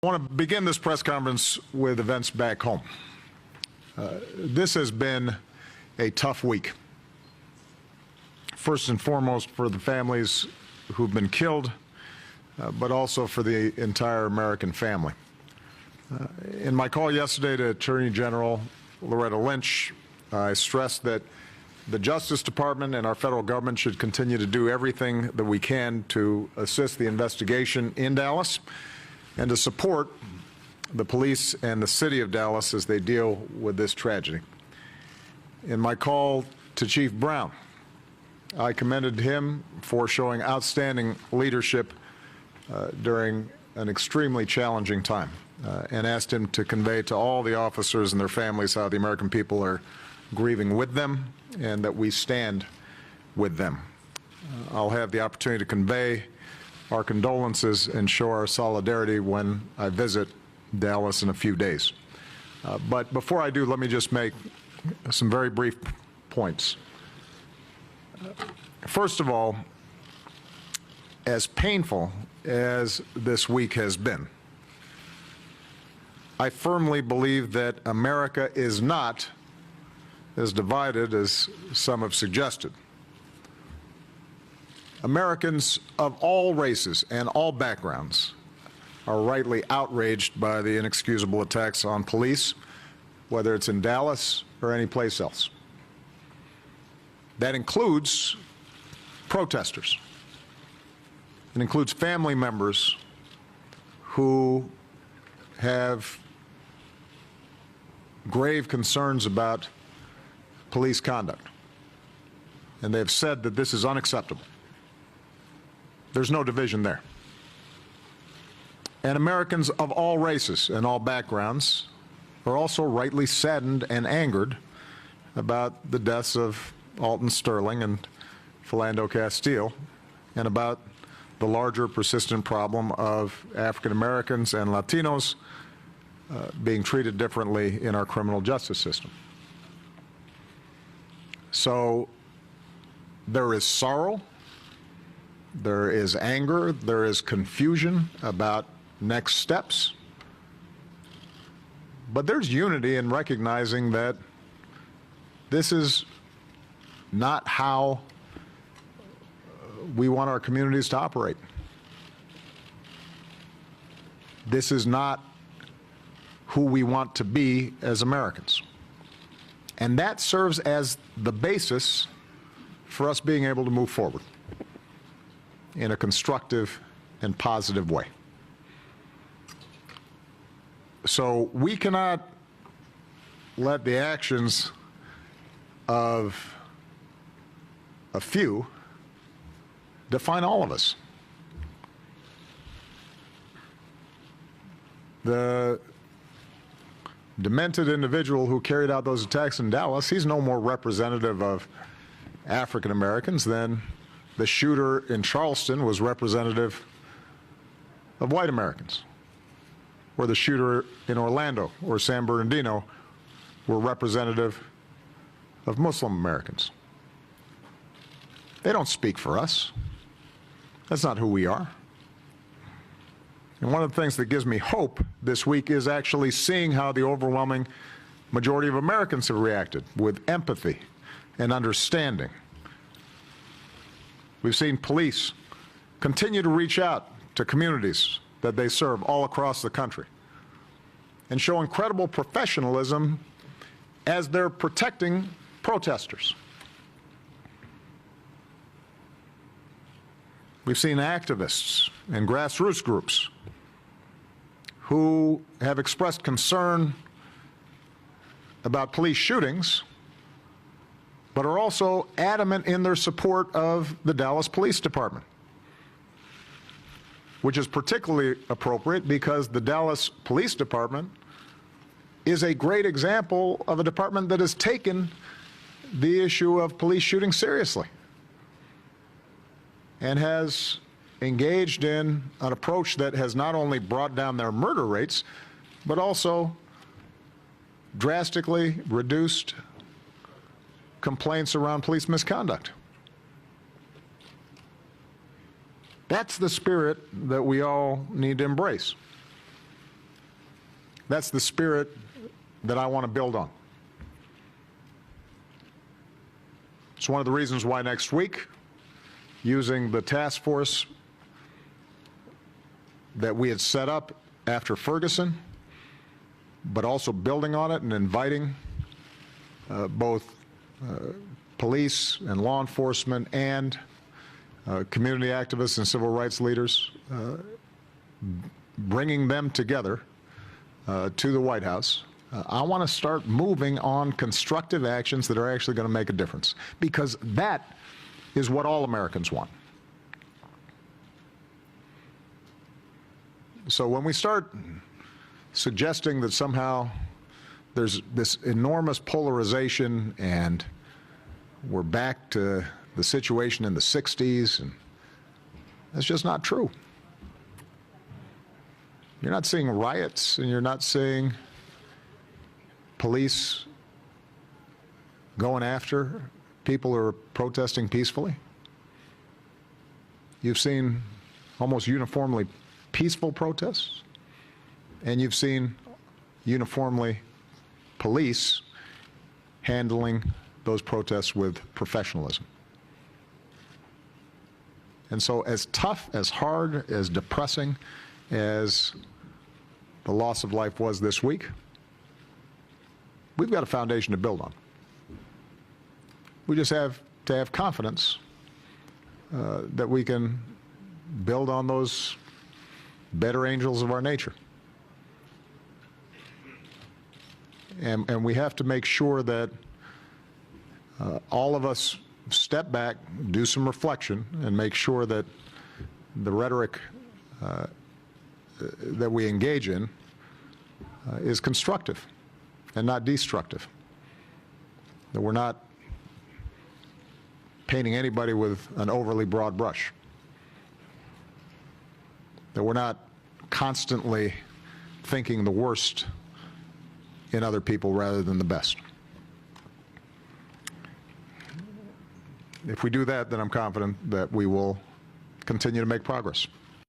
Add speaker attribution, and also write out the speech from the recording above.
Speaker 1: I want to begin this press conference with events back home. This has been a tough week. First and foremost for the families who've been killed, but also for the entire American family. In my call yesterday to Attorney General Loretta Lynch, I stressed that the Justice Department and our federal government should continue to do everything that we can to assist the investigation in Dallas and to support the police and the city of Dallas as they deal with this tragedy. In my call to Chief Brown, I commended him for showing outstanding leadership during an extremely challenging time and asked him to convey to all the officers and their families how the American people are grieving with them and that we stand with them. I'll have the opportunity to convey our condolences and show our solidarity when I visit Dallas in a few days. But before I do, let me just make some very brief points. First of all, as painful as this week has been, I firmly believe that America is not as divided as some have suggested. Americans of all races and all backgrounds are rightly outraged by the inexcusable attacks on police, whether it's in Dallas or any place else. That includes protesters. It includes family members who have grave concerns about police conduct, and they have said that this is unacceptable. There's no division there. And Americans of all races and all backgrounds are also rightly saddened and angered about the deaths of Alton Sterling and Philando Castile and about the larger persistent problem of African Americans and Latinos being treated differently in our criminal justice system. So there is sorrow, there is anger, there is confusion about next steps, but there's unity in recognizing that this is not how we want our communities to operate. This is not who we want to be as Americans. And that serves as the basis for us being able to move forward in a constructive and positive way. So we cannot let the actions of a few define all of us. The demented individual who carried out those attacks in Dallas, he's no more representative of African Americans than the shooter in Charleston was representative of white Americans, or the shooter in Orlando or San Bernardino were representative of Muslim Americans. They don't speak for us. That's not who we are. And one of the things that gives me hope this week is actually seeing how the overwhelming majority of Americans have reacted with empathy and understanding. We've seen police continue to reach out to communities that they serve all across the country and show incredible professionalism as they're protecting protesters. We've seen activists and grassroots groups who have expressed concern about police shootings, but are also adamant in their support of the Dallas Police Department, which is particularly appropriate because the Dallas Police Department is a great example of a department that has taken the issue of police shooting seriously and has engaged in an approach that has not only brought down their murder rates, but also drastically reduced complaints around police misconduct. That's the spirit that we all need to embrace. That's the spirit that I want to build on. It's one of the reasons why next week, using the task force that we had set up after Ferguson, but also building on it and inviting both police and law enforcement and community activists and civil rights leaders, bringing them together to the White House. I want to start moving on constructive actions that are actually going to make a difference, because that is what all Americans want. So when we start suggesting that somehow there's this enormous polarization and we're back to the situation in the 60s, and that's just not true. You're not seeing riots, and you're not seeing police going after people who are protesting peacefully. You've seen almost uniformly peaceful protests, and you've seen uniformly police handling those protests with professionalism. And so as tough, as hard, as depressing as the loss of life was this week, we've got a foundation to build on. We just have to have confidence that we can build on those better angels of our nature. And we have to make sure that all of us step back, do some reflection, and make sure that the rhetoric that we engage in is constructive and not destructive. That we're not painting anybody with an overly broad brush. That we're not constantly thinking the worst in other people rather than the best. If we do that, then I'm confident that we will continue to make progress.